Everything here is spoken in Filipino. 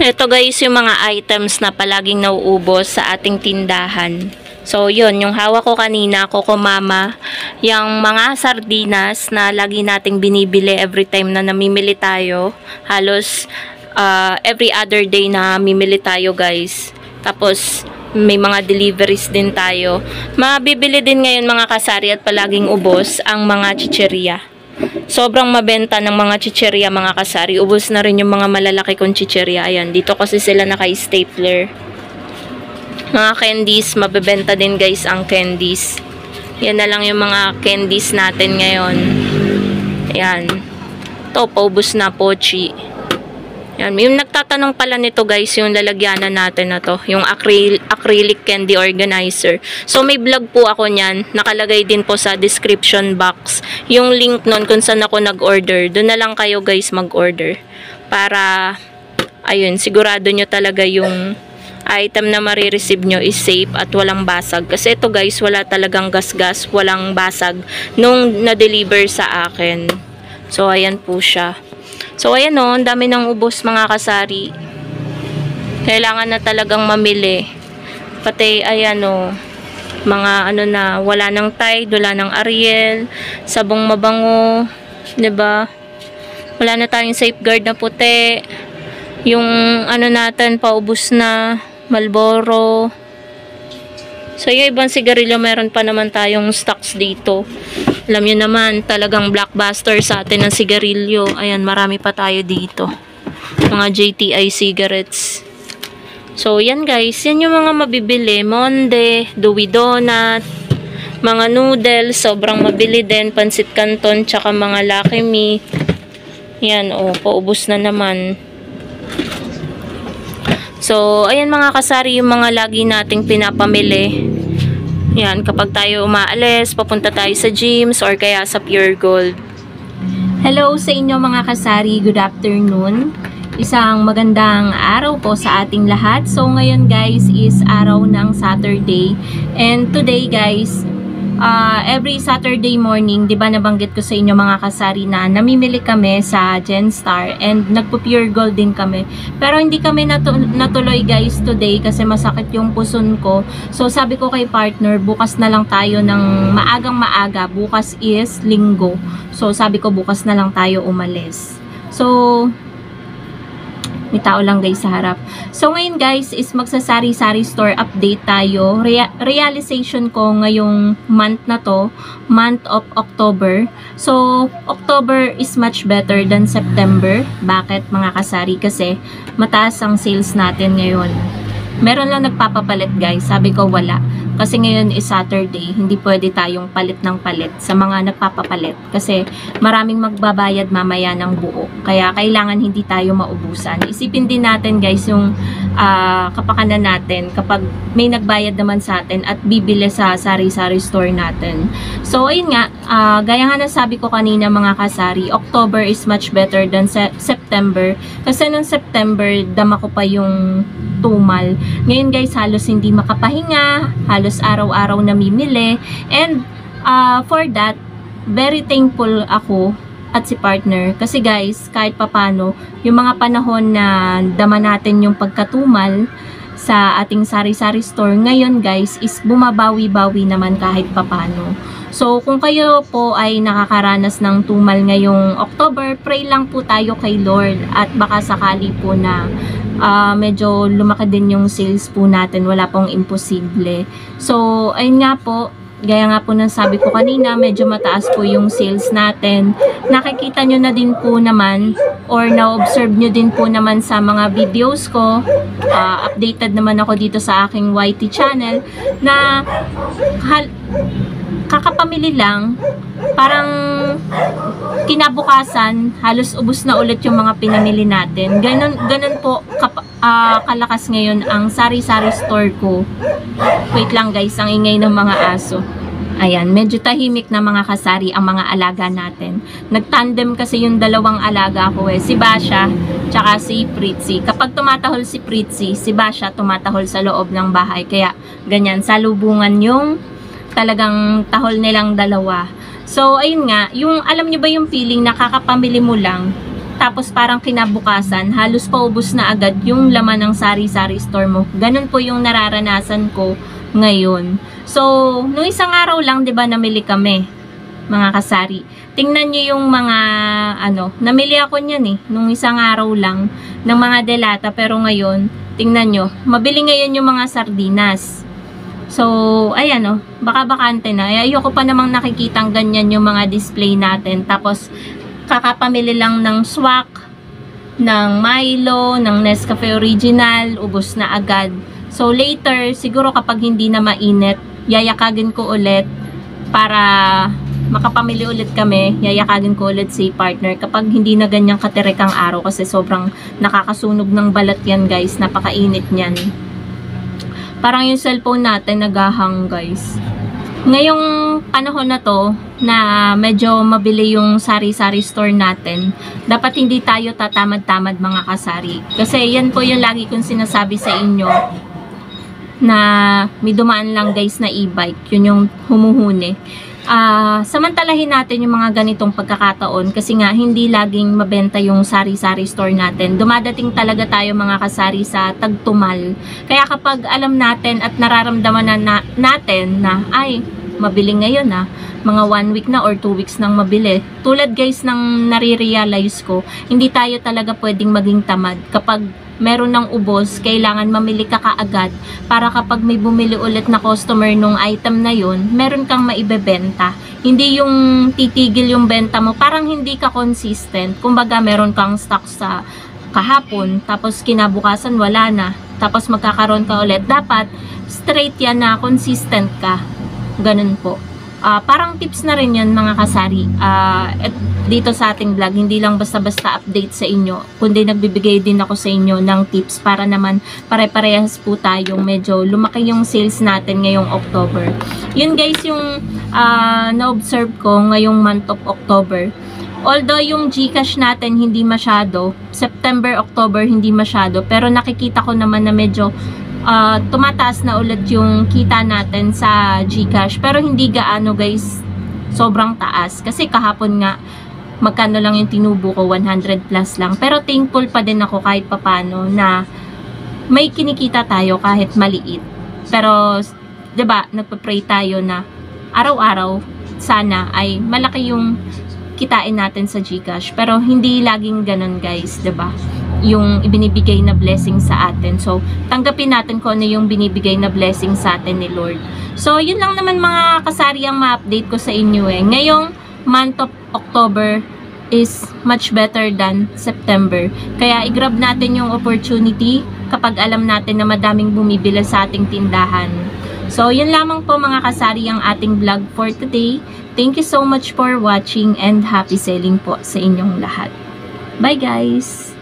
Ito guys, yung mga items na palaging nauubos sa ating tindahan. So, yun, yung hawak ko kanina, Coco Mama, yung mga sardinas na lagi nating binibili every time na namimili tayo. Halos every other day na mimili tayo guys. Tapos, may mga deliveries din tayo. Mabibili din ngayon mga kasari at palaging ubos ang mga chicheria. Sobrang mabenta ng mga chicheria mga kasari. Ubos na rin yung mga malalaki kong chicheria. Ayan, dito kasi sila naka-stapler. Mga candies, mabebenta din guys ang candies. Yan na lang yung mga candies natin ngayon. Ayan. Ito, paubos na pochi. Yan, yung nagtatanong pala nito guys, yung lalagyanan natin na to, yung acrylic candy organizer. So may vlog po ako niyan, nakalagay din po sa description box yung link nun kung saan ako nag-order. Doon na lang kayo guys mag-order para ayun, sigurado nyo talaga yung item na marireceive nyo is safe at walang basag. Kasi ito guys, wala talagang gas-gas, walang basag nung na-deliver sa akin. So ayan po siya. So, ayan o, ang dami ng ubos mga kasari. Kailangan na talagang mamili. Pati, ayan o, mga ano na, wala ng Tide, wala ng Ariel, sabong mabango, 'di ba? Wala na tayong safeguard na puti. Yung ano natin, paubos na, Marlboro. So, yung ibang sigarilyo, meron pa naman tayong stocks dito. Alam nyo naman, talagang blockbuster sa atin ng sigarilyo. Ayan, marami pa tayo dito. Mga JTI cigarettes. So, yan guys. Yan yung mga mabibili. Monde, Dewey Donut, mga noodles. Sobrang mabili din. Pansit Canton, tsaka mga Lucky Me. Yan, oh, paubos na naman. So, ayan mga kasari, yung mga lagi nating pinapamili. Yan, kapag tayo umaalis, papunta tayo sa gyms or kaya sa Pure Gold. Hello sa inyo mga kasari, good afternoon. Isang magandang araw po sa ating lahat. So ngayon guys is araw ng Saturday. And today guys, every Saturday morning, 'di ba nabanggit ko sa inyo mga kasari na namimili kami sa Genstar and nagpo-Pure Gold din kami. Pero hindi kami natuloy guys today kasi masakit yung puson ko. So sabi ko kay partner, bukas na lang tayo ng maagang maaga. Bukas is Linggo. So sabi ko bukas na lang tayo umalis. So may tao lang guys sa harap. So ngayon guys is magsasari-sari store update tayo. Realization ko ngayong month na to, month of October. So October is much better than September. Bakit mga kasari? Kasi mataas ang sales natin ngayon. Meron lang nagpapapalit guys. Sabi ko wala. Kasi ngayon is Saturday, hindi pwede tayong palit ng palit sa mga nagpapapalit. Kasi maraming magbabayad mamaya ng buo. Kaya kailangan hindi tayo maubusan. Isipin din natin guys yung kapakanan natin kapag may nagbayad naman sa atin at bibili sa sari-sari store natin. So ayun nga, gaya nga na sabi ko kanina mga kasari, October is much better than September. Kasi nung September, dama ko pa yung tumal. Ngayon guys, halos hindi makapahinga, halos araw-araw namimili. And for that, very thankful ako at si partner. Kasi guys, kahit papano, yung mga panahon na dama natin yung pagkatumal sa ating sari-sari store, ngayon guys, is bumabawi-bawi naman kahit papano. So, kung kayo po ay nakakaranas ng tumal ngayong October, pray lang po tayo kay Lord at baka sakali po na medyo lumaki din yung sales po natin. Wala pong imposible. So, ayun nga po, gaya nga po ng sabi ko kanina, medyo mataas po yung sales natin. Nakikita nyo na din po naman or na-observe nyo din po naman sa mga videos ko. Updated naman ako dito sa aking YT channel na kakapamili lang, parang kinabukasan, halos ubos na ulit yung mga pinamili natin. Ganun po kalakas ngayon ang sari-sari store ko. Wait lang guys, ang ingay ng mga aso. Ayan, medyo tahimik na mga kasari ang mga alaga natin. Nagtandem kasi yung dalawang alaga ko si Basha, tsaka si Pritzy. Kapag tumatahol si Pritzy, si Basha tumatahol sa loob ng bahay. Kaya ganyan, salubungan yung talagang tahol nilang dalawa. So, ayun nga, yung alam nyo ba yung feeling na kakapamili mo lang, tapos parang kinabukasan, halos paubos na agad yung laman ng sari-sari store mo. Ganun po yung nararanasan ko ngayon. So, nung isang araw lang, 'di ba, namili kami, mga kasari. Tingnan niyo yung mga namili ako niyan nung isang araw lang ng mga delata, pero ngayon, tingnan niyo, mabili ngayon yung mga sardinas. So, ayan baka bakante na. Ayoko pa namang nakikitang ganyan yung mga display natin. Tapos, kakapamili lang ng swak, ng Milo, ng Nescafe Original, ubos na agad. So, later, siguro kapag hindi na mainit, yayakagin ko ulit para makapamili ulit kami. Yayakagin ko ulit si partner kapag hindi na ganyang katirik ang araw, kasi sobrang nakakasunog ng balat yan, guys. Napakainit niyan. Parang yung cellphone natin nagahang, guys. Ngayong panahon na to na medyo mabili yung sari-sari store natin, dapat hindi tayo tatamad-tamad, mga kasari. Kasi yan po yung lagi kong sinasabi sa inyo, na may dumaan lang, guys, na e-bike. Yun yung humuhuni. Samantalahin natin yung mga ganitong pagkakataon, kasi nga hindi laging mabenta yung sari-sari store natin. Dumadating talaga tayo, mga kasari, sa tagtumal. Kaya kapag alam natin at nararamdaman natin na ay mabili ngayon mga 1 week na or 2 weeks nang mabili. Tulad, guys, ng nare-realize ko, hindi tayo talaga pwedeng maging tamad. Kapag meron ng ubos, kailangan mamili ka kaagad para kapag may bumili ulit na customer nung item na yun, meron kang maibebenta. Hindi yung titigil yung benta mo, parang hindi ka consistent. Kumbaga, meron kang stock sa kahapon, tapos kinabukasan wala na, tapos magkakaroon ka ulit. Dapat straight yan na consistent ka. Ganun po. Parang tips na rin yan, mga kasari. Dito sa ating vlog, hindi lang basta-basta update sa inyo, kundi nagbibigay din ako sa inyo ng tips para naman pare-parehas po tayong medyo lumaki yung sales natin ngayong October. Yun, guys, yung na-observe ko ngayong month of October. Although yung GCash natin hindi masyado, September, October hindi masyado, pero nakikita ko naman na medyo tumataas na ulit yung kita natin sa GCash. Pero hindi gaano, guys, sobrang taas. Kasi kahapon nga, magkano lang yung tinubo ko, 100 plus lang. Pero thankful pa din ako kahit papano na may kinikita tayo kahit maliit. Pero, 'di ba, nagpa-pray tayo na araw-araw sana ay malaki yung kitain natin sa GCash. Pero hindi laging ganun, guys, 'di ba? Yung ibinibigay na blessing sa atin. So, tanggapin natin kung ano yung binibigay na blessing sa atin ni Lord. So, yun lang naman, mga kasari, ang ma-update ko sa inyo Ngayong month of October is much better than September. Kaya i-grab natin yung opportunity kapag alam natin na madaming bumibili sa ating tindahan. So, yun lamang po, mga kasari, ang ating vlog for today. Thank you so much for watching and happy selling po sa inyong lahat. Bye, guys!